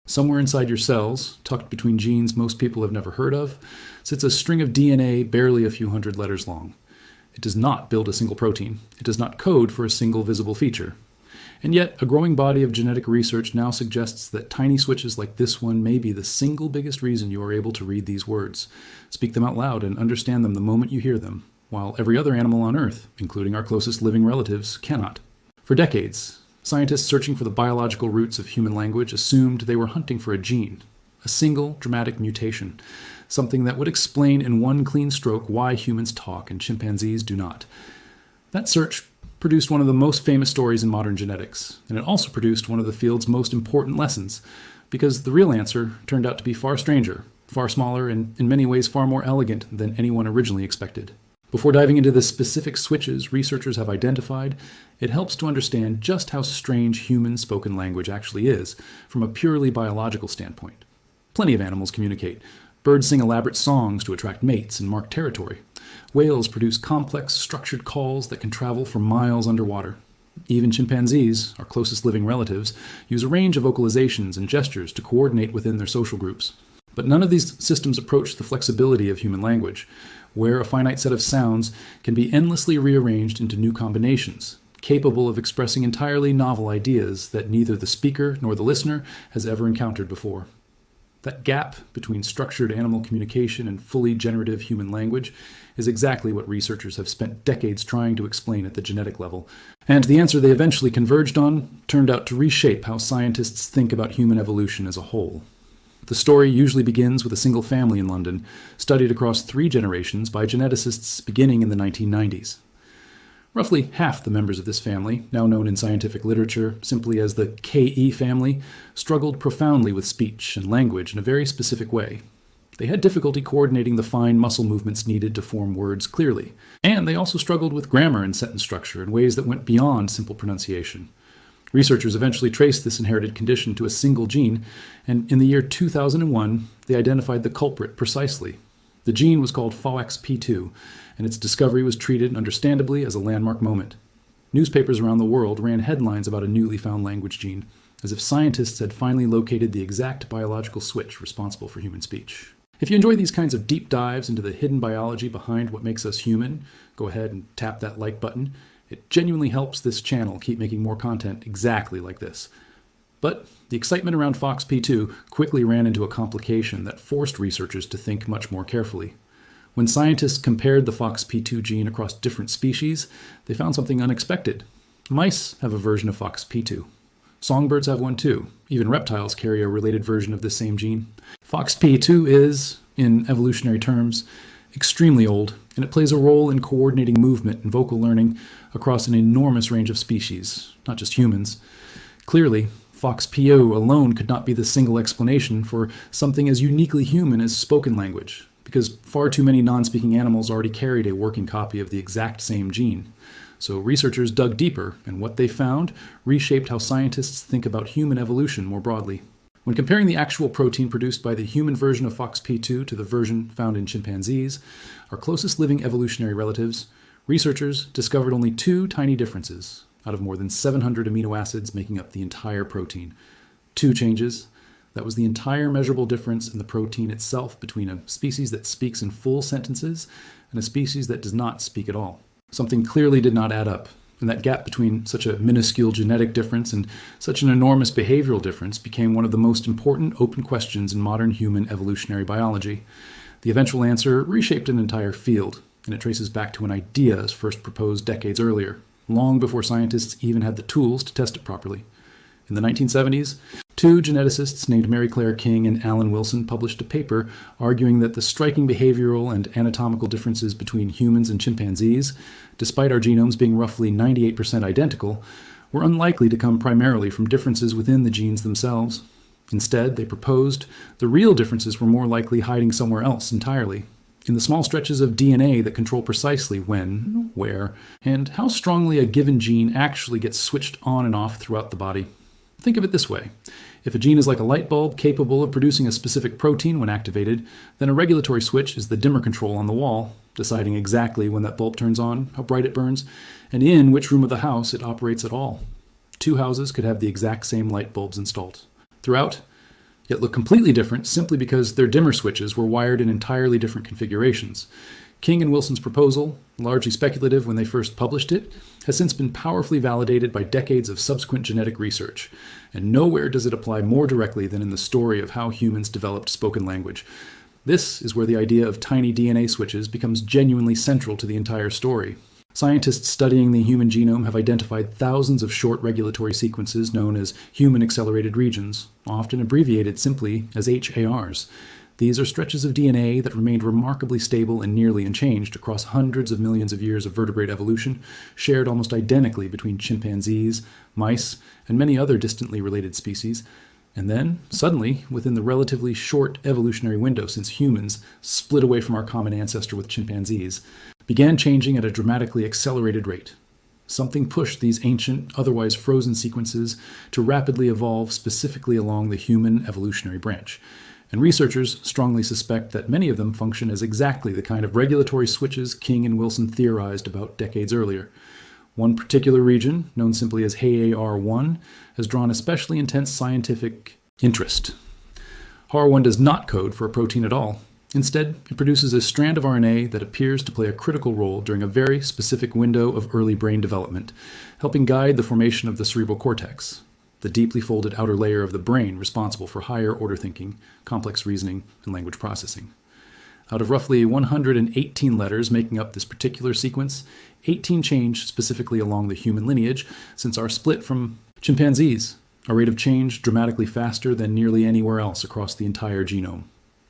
Somewhere inside your cells, tucked between genes most people have never heard of, sits a string of DNA barely a few hundred letters long. It does not build a single protein. It does not code for a single visible feature. And yet, a growing body of genetic research now suggests that tiny switches like this one may be the single biggest reason you are able to read these words, speak them out loud, and understand them the moment you hear them, while every other animal on Earth, including our closest living relatives, cannot. For decades, scientists searching for the biological roots of human language assumed they were hunting for a gene, a single dramatic mutation, something that would explain in one clean stroke why humans talk and chimpanzees do not. That search produced one of the most famous stories in modern genetics, and it also produced one of the field's most important lessons, because the real answer turned out to be far stranger, far smaller, and in many ways far more elegant than anyone originally expected. Before diving into the specific switches researchers have identified, it helps to understand just how strange human spoken language actually is from a purely biological standpoint. Plenty of animals communicate. Birds sing elaborate songs to attract mates and mark territory. Whales produce complex, structured calls that can travel for miles underwater. Even chimpanzees, our closest living relatives, use a range of vocalizations and gestures to coordinate within their social groups. But none of these systems approach the flexibility of human language, where a finite set of sounds can be endlessly rearranged into new combinations, capable of expressing entirely novel ideas that neither the speaker nor the listener has ever encountered before. That gap between structured animal communication and fully generative human language is exactly what researchers have spent decades trying to explain at the genetic level. And the answer they eventually converged on turned out to reshape how scientists think about human evolution as a whole. The story usually begins with a single family in London, studied across 3 generations by geneticists beginning in the 1990s. Roughly half the members of this family, now known in scientific literature simply as the KE family, struggled profoundly with speech and language in a very specific way. They had difficulty coordinating the fine muscle movements needed to form words clearly, and they also struggled with grammar and sentence structure in ways that went beyond simple pronunciation. Researchers eventually traced this inherited condition to a single gene, and in the year 2001, they identified the culprit precisely. The gene was called FOXP2, and its discovery was treated, understandably, as a landmark moment. Newspapers around the world ran headlines about a newly found language gene, as if scientists had finally located the exact biological switch responsible for human speech. If you enjoy these kinds of deep dives into the hidden biology behind what makes us human, go ahead and tap that like button. It genuinely helps this channel keep making more content exactly like this. But the excitement around FOXP2 quickly ran into a complication that forced researchers to think much more carefully. When scientists compared the FOXP2 gene across different species, they found something unexpected. Mice have a version of FOXP2. Songbirds have one too. Even reptiles carry a related version of this same gene. FOXP2 is, in evolutionary terms, extremely old, and it plays a role in coordinating movement and vocal learning across an enormous range of species, not just humans. Clearly, FOXP2 alone could not be the single explanation for something as uniquely human as spoken language, because far too many non-speaking animals already carried a working copy of the exact same gene. So researchers dug deeper, and what they found reshaped how scientists think about human evolution more broadly. When comparing the actual protein produced by the human version of FOXP2 to the version found in chimpanzees, our closest living evolutionary relatives, researchers discovered only 2 tiny differences out of more than 700 amino acids making up the entire protein. 2 changes. That was the entire measurable difference in the protein itself between a species that speaks in full sentences and a species that does not speak at all. Something clearly did not add up, and that gap between such a minuscule genetic difference and such an enormous behavioral difference became one of the most important open questions in modern human evolutionary biology. The eventual answer reshaped an entire field, and it traces back to an idea first proposed decades earlier, long before scientists even had the tools to test it properly. In the 1970s, 2 geneticists named Mary Claire King and Alan Wilson published a paper arguing that the striking behavioral and anatomical differences between humans and chimpanzees, despite our genomes being roughly 98% identical, were unlikely to come primarily from differences within the genes themselves. Instead, they proposed the real differences were more likely hiding somewhere else entirely, in the small stretches of DNA that control precisely when, where, and how strongly a given gene actually gets switched on and off throughout the body. Think of it this way. If a gene is like a light bulb capable of producing a specific protein when activated, then a regulatory switch is the dimmer control on the wall, deciding exactly when that bulb turns on, how bright it burns, and in which room of the house it operates at all. 2 houses could have the exact same light bulbs installed. Throughout, yet look completely different simply because their dimmer switches were wired in entirely different configurations. King and Wilson's proposal, largely speculative when they first published it, has since been powerfully validated by decades of subsequent genetic research, and nowhere does it apply more directly than in the story of how humans developed spoken language. This is where the idea of tiny DNA switches becomes genuinely central to the entire story. Scientists studying the human genome have identified thousands of short regulatory sequences known as human accelerated regions, often abbreviated simply as HARs. These are stretches of DNA that remained remarkably stable and nearly unchanged across hundreds of millions of years of vertebrate evolution, shared almost identically between chimpanzees, mice, and many other distantly related species. And then, suddenly, within the relatively short evolutionary window since humans split away from our common ancestor with chimpanzees, began changing at a dramatically accelerated rate. Something pushed these ancient, otherwise frozen sequences to rapidly evolve specifically along the human evolutionary branch. And researchers strongly suspect that many of them function as exactly the kind of regulatory switches King and Wilson theorized about decades earlier. One particular region, known simply as HAR1, has drawn especially intense scientific interest. HAR1 does not code for a protein at all. Instead, it produces a strand of RNA that appears to play a critical role during a very specific window of early brain development, helping guide the formation of the cerebral cortex, the deeply folded outer layer of the brain responsible for higher order thinking, complex reasoning, and language processing. Out of roughly 118 letters making up this particular sequence, 18 change specifically along the human lineage since our split from chimpanzees, a rate of change dramatically faster than nearly anywhere else across the entire genome.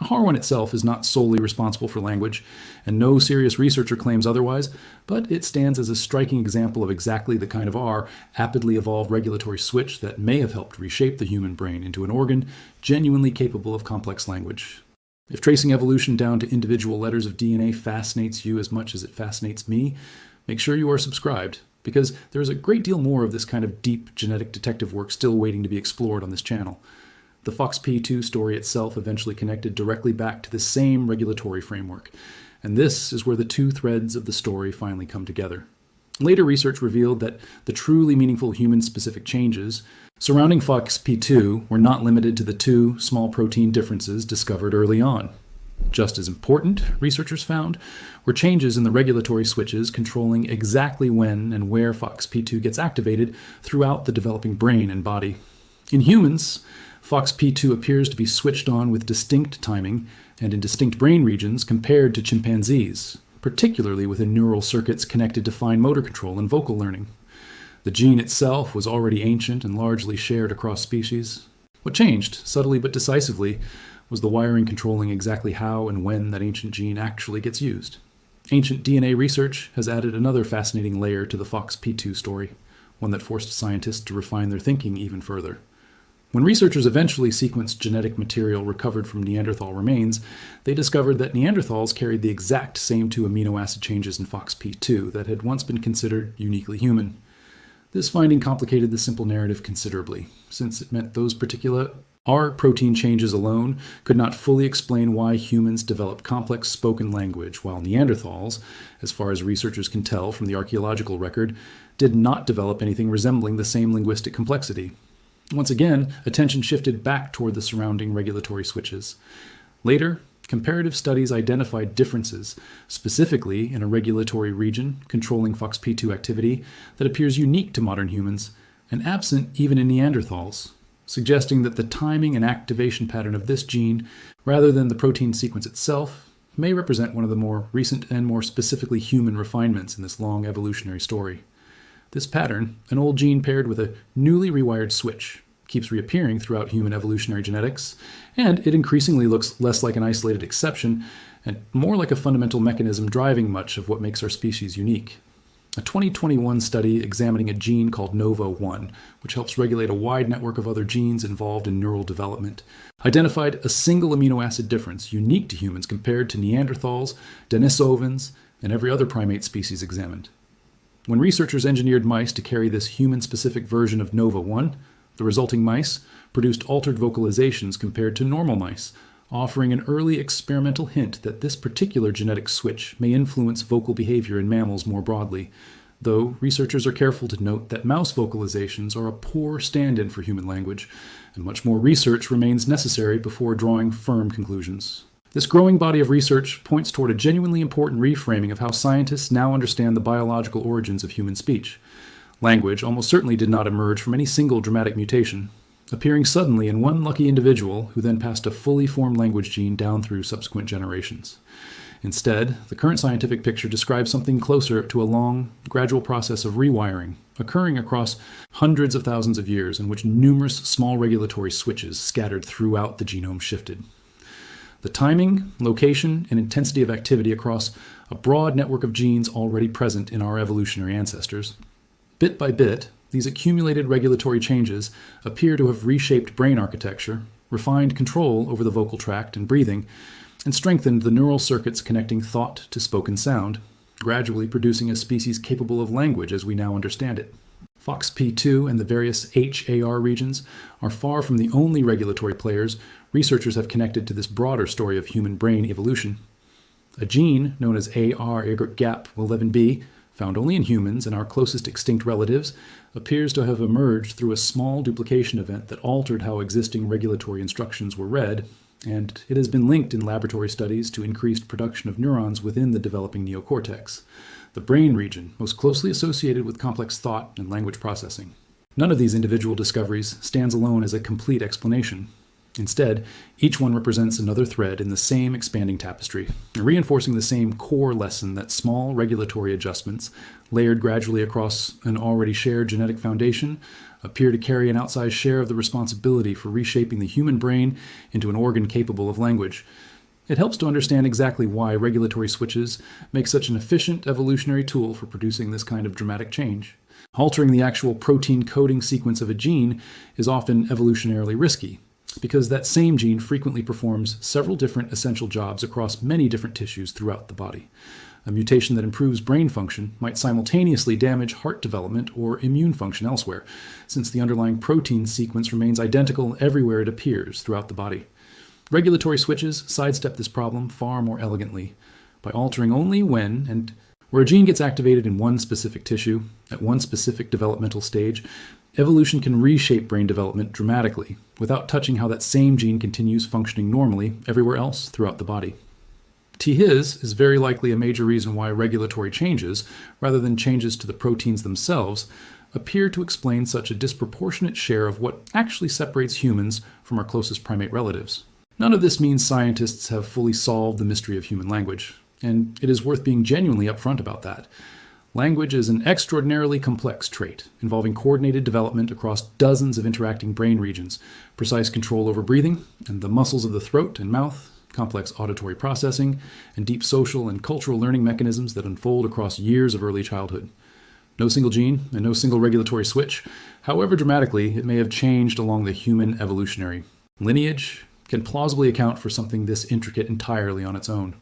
HAR1 itself is not solely responsible for language, and no serious researcher claims otherwise, but it stands as a striking example of exactly the kind of rapidly evolved regulatory switch that may have helped reshape the human brain into an organ genuinely capable of complex language. If tracing evolution down to individual letters of DNA fascinates you as much as it fascinates me, make sure you are subscribed, because there is a great deal more of this kind of deep genetic detective work still waiting to be explored on this channel. The FOXP2 story itself eventually connected directly back to the same regulatory framework, and this is where the two threads of the story finally come together. Later research revealed that the truly meaningful human-specific changes surrounding FOXP2 were not limited to the two small protein differences discovered early on. Just as important, researchers found, were changes in the regulatory switches controlling exactly when and where FOXP2 gets activated throughout the developing brain and body. In humans, FOXP2 appears to be switched on with distinct timing and in distinct brain regions compared to chimpanzees, particularly within neural circuits connected to fine motor control and vocal learning. The gene itself was already ancient and largely shared across species. What changed, subtly but decisively, was the wiring controlling exactly how and when that ancient gene actually gets used. Ancient DNA research has added another fascinating layer to the FOXP2 story, one that forced scientists to refine their thinking even further. When researchers eventually sequenced genetic material recovered from Neanderthal remains, they discovered that Neanderthals carried the exact same two amino acid changes in FOXP2 that had once been considered uniquely human. This finding complicated the simple narrative considerably, since it meant those particular protein changes alone could not fully explain why humans developed complex spoken language, while Neanderthals, as far as researchers can tell from the archaeological record, did not develop anything resembling the same linguistic complexity. Once again, attention shifted back toward the surrounding regulatory switches. Later, comparative studies identified differences, specifically in a regulatory region controlling FOXP2 activity that appears unique to modern humans and absent even in Neanderthals, suggesting that the timing and activation pattern of this gene, rather than the protein sequence itself, may represent one of the more recent and more specifically human refinements in this long evolutionary story. This pattern, an old gene paired with a newly rewired switch, keeps reappearing throughout human evolutionary genetics, and it increasingly looks less like an isolated exception and more like a fundamental mechanism driving much of what makes our species unique. A 2021 study examining a gene called NOVA1, which helps regulate a wide network of other genes involved in neural development, identified a single amino acid difference unique to humans compared to Neanderthals, Denisovans, and every other primate species examined. When researchers engineered mice to carry this human-specific version of NOVA1, the resulting mice produced altered vocalizations compared to normal mice, offering an early experimental hint that this particular genetic switch may influence vocal behavior in mammals more broadly, though researchers are careful to note that mouse vocalizations are a poor stand-in for human language, and much more research remains necessary before drawing firm conclusions. This growing body of research points toward a genuinely important reframing of how scientists now understand the biological origins of human speech. Language almost certainly did not emerge from any single dramatic mutation, appearing suddenly in one lucky individual who then passed a fully formed language gene down through subsequent generations. Instead, the current scientific picture describes something closer to a long, gradual process of rewiring, occurring across hundreds of thousands of years in which numerous small regulatory switches scattered throughout the genome shifted. The timing, location, and intensity of activity across a broad network of genes already present in our evolutionary ancestors. Bit by bit, these accumulated regulatory changes appear to have reshaped brain architecture, refined control over the vocal tract and breathing, and strengthened the neural circuits connecting thought to spoken sound, gradually producing a species capable of language as we now understand it. FOXP2 and the various HAR regions are far from the only regulatory players researchers have connected to this broader story of human brain evolution. A gene known as AR-GAP11B, found only in humans and our closest extinct relatives, appears to have emerged through a small duplication event that altered how existing regulatory instructions were read, and it has been linked in laboratory studies to increased production of neurons within the developing neocortex, the brain region most closely associated with complex thought and language processing. None of these individual discoveries stands alone as a complete explanation. Instead, each one represents another thread in the same expanding tapestry, reinforcing the same core lesson that small regulatory adjustments, layered gradually across an already shared genetic foundation, appear to carry an outsized share of the responsibility for reshaping the human brain into an organ capable of language. It helps to understand exactly why regulatory switches make such an efficient evolutionary tool for producing this kind of dramatic change. Altering the actual protein coding sequence of a gene is often evolutionarily risky, because that same gene frequently performs several different essential jobs across many different tissues throughout the body. A mutation that improves brain function might simultaneously damage heart development or immune function elsewhere, since the underlying protein sequence remains identical everywhere it appears throughout the body. Regulatory switches sidestep this problem far more elegantly, by altering only when and where a gene gets activated in one specific tissue, at one specific developmental stage. Evolution can reshape brain development dramatically, without touching how that same gene continues functioning normally everywhere else throughout the body. THIS is very likely a major reason why regulatory changes, rather than changes to the proteins themselves, appear to explain such a disproportionate share of what actually separates humans from our closest primate relatives. None of this means scientists have fully solved the mystery of human language, and it is worth being genuinely upfront about that. Language is an extraordinarily complex trait, involving coordinated development across dozens of interacting brain regions, precise control over breathing, and the muscles of the throat and mouth, complex auditory processing, and deep social and cultural learning mechanisms that unfold across years of early childhood. No single gene and no single regulatory switch, however dramatically it may have changed along the human evolutionary lineage, can plausibly account for something this intricate entirely on its own.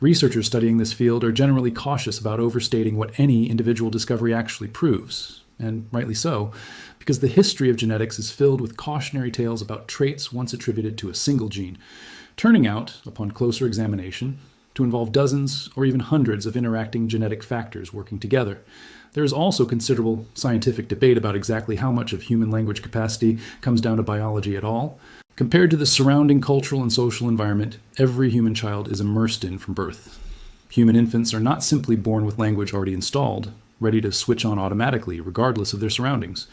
Researchers studying this field are generally cautious about overstating what any individual discovery actually proves, and rightly so, because the history of genetics is filled with cautionary tales about traits once attributed to a single gene, turning out, upon closer examination, to involve dozens or even hundreds of interacting genetic factors working together. There is also considerable scientific debate about exactly how much of human language capacity comes down to biology at all. Compared to the surrounding cultural and social environment every human child is immersed in from birth. Human infants are not simply born with language already installed, ready to switch on automatically, regardless of their surroundings.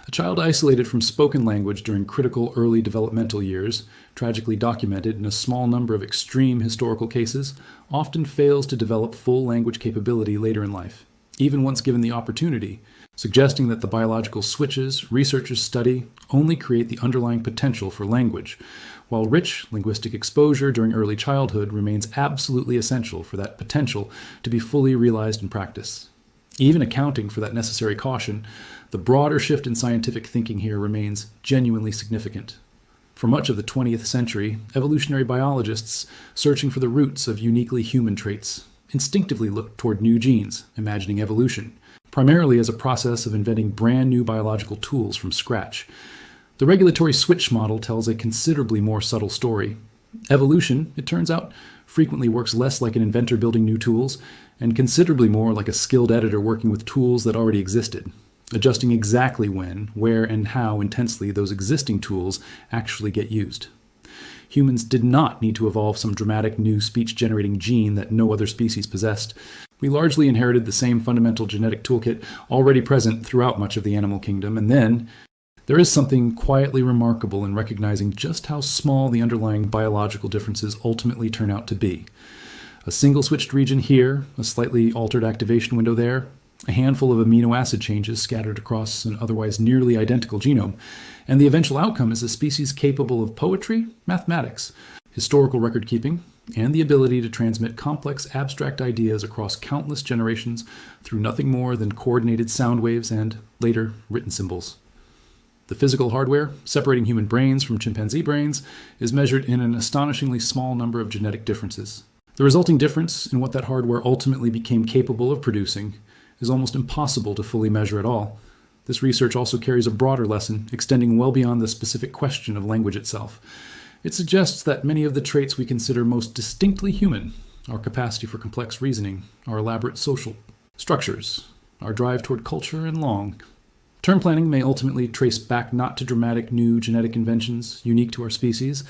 A child isolated from spoken language during critical early developmental years, tragically documented in a small number of extreme historical cases, often fails to develop full language capability later in life, even once given the opportunity, suggesting that the biological switches researchers study only create the underlying potential for language, while rich linguistic exposure during early childhood remains absolutely essential for that potential to be fully realized in practice. Even accounting for that necessary caution, the broader shift in scientific thinking here remains genuinely significant. For much of the 20th century, evolutionary biologists, searching for the roots of uniquely human traits, instinctively looked toward new genes, imagining evolution, primarily as a process of inventing brand new biological tools from scratch. The regulatory switch model tells a considerably more subtle story. Evolution, it turns out, frequently works less like an inventor building new tools, and considerably more like a skilled editor working with tools that already existed. adjusting exactly when, where, and how intensely those existing tools actually get used. Humans did not need to evolve some dramatic new speech-generating gene that no other species possessed. We largely inherited the same fundamental genetic toolkit already present throughout much of the animal kingdom, and then there is something quietly remarkable in recognizing just how small the underlying biological differences ultimately turn out to be. A single switched region here, a slightly altered activation window there, a handful of amino acid changes scattered across an otherwise nearly identical genome, and the eventual outcome is a species capable of poetry, mathematics, historical record keeping, and the ability to transmit complex abstract ideas across countless generations through nothing more than coordinated sound waves and, later, written symbols. The physical hardware, separating human brains from chimpanzee brains, is measured in an astonishingly small number of genetic differences. The resulting difference in what that hardware ultimately became capable of producing is almost impossible to fully measure at all. This research also carries a broader lesson, extending well beyond the specific question of language itself. It suggests that many of the traits we consider most distinctly human, our capacity for complex reasoning, our elaborate social structures, our drive toward culture and term planning may ultimately trace back not to dramatic new genetic inventions unique to our species,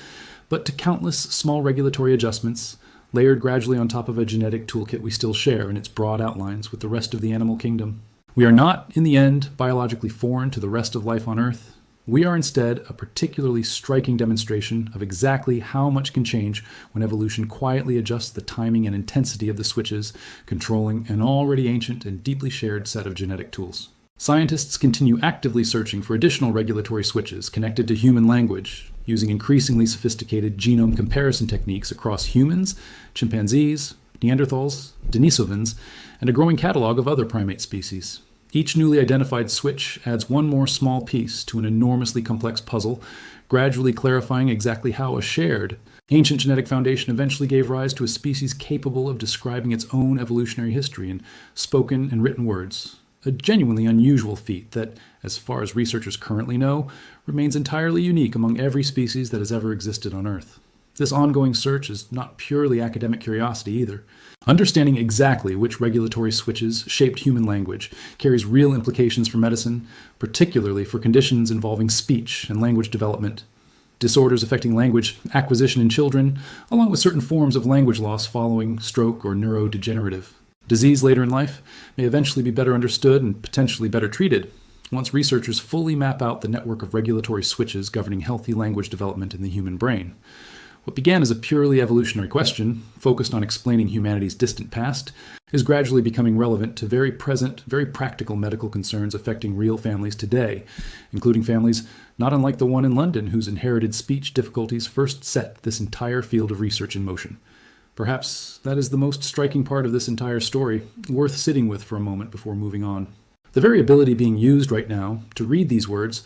but to countless small regulatory adjustments layered gradually on top of a genetic toolkit we still share in its broad outlines with the rest of the animal kingdom. We are not, in the end, biologically foreign to the rest of life on Earth. We are instead a particularly striking demonstration of exactly how much can change when evolution quietly adjusts the timing and intensity of the switches controlling an already ancient and deeply shared set of genetic tools. Scientists continue actively searching for additional regulatory switches connected to human language, using increasingly sophisticated genome comparison techniques across humans, chimpanzees, Neanderthals, Denisovans, and a growing catalog of other primate species. Each newly identified switch adds one more small piece to an enormously complex puzzle, gradually clarifying exactly how a shared, ancient genetic foundation eventually gave rise to a species capable of describing its own evolutionary history in spoken and written words. A genuinely unusual feat that, as far as researchers currently know, remains entirely unique among every species that has ever existed on Earth. This ongoing search is not purely academic curiosity either. Understanding exactly which regulatory switches shaped human language carries real implications for medicine, particularly for conditions involving speech and language development, disorders affecting language acquisition in children, along with certain forms of language loss following stroke or neurodegenerative. Disease later in life may eventually be better understood and potentially better treated once researchers fully map out the network of regulatory switches governing healthy language development in the human brain. What began as a purely evolutionary question, focused on explaining humanity's distant past, is gradually becoming relevant to very present, very practical medical concerns affecting real families today, including families not unlike the one in London whose inherited speech difficulties first set this entire field of research in motion. Perhaps that is the most striking part of this entire story, worth sitting with for a moment before moving on. The very ability being used right now to read these words,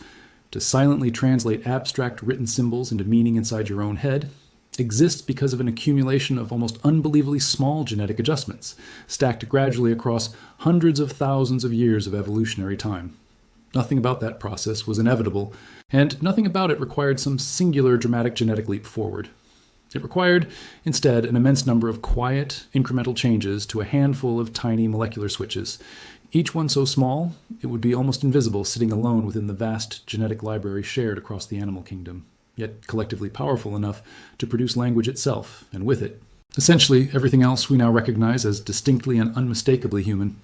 to silently translate abstract written symbols into meaning inside your own head, exists because of an accumulation of almost unbelievably small genetic adjustments, stacked gradually across hundreds of thousands of years of evolutionary time. Nothing about that process was inevitable, and nothing about it required some singular dramatic genetic leap forward. It required, instead, an immense number of quiet, incremental changes to a handful of tiny molecular switches, each one so small it would be almost invisible sitting alone within the vast genetic library shared across the animal kingdom, yet collectively powerful enough to produce language itself, and with it, essentially everything else we now recognize as distinctly and unmistakably human.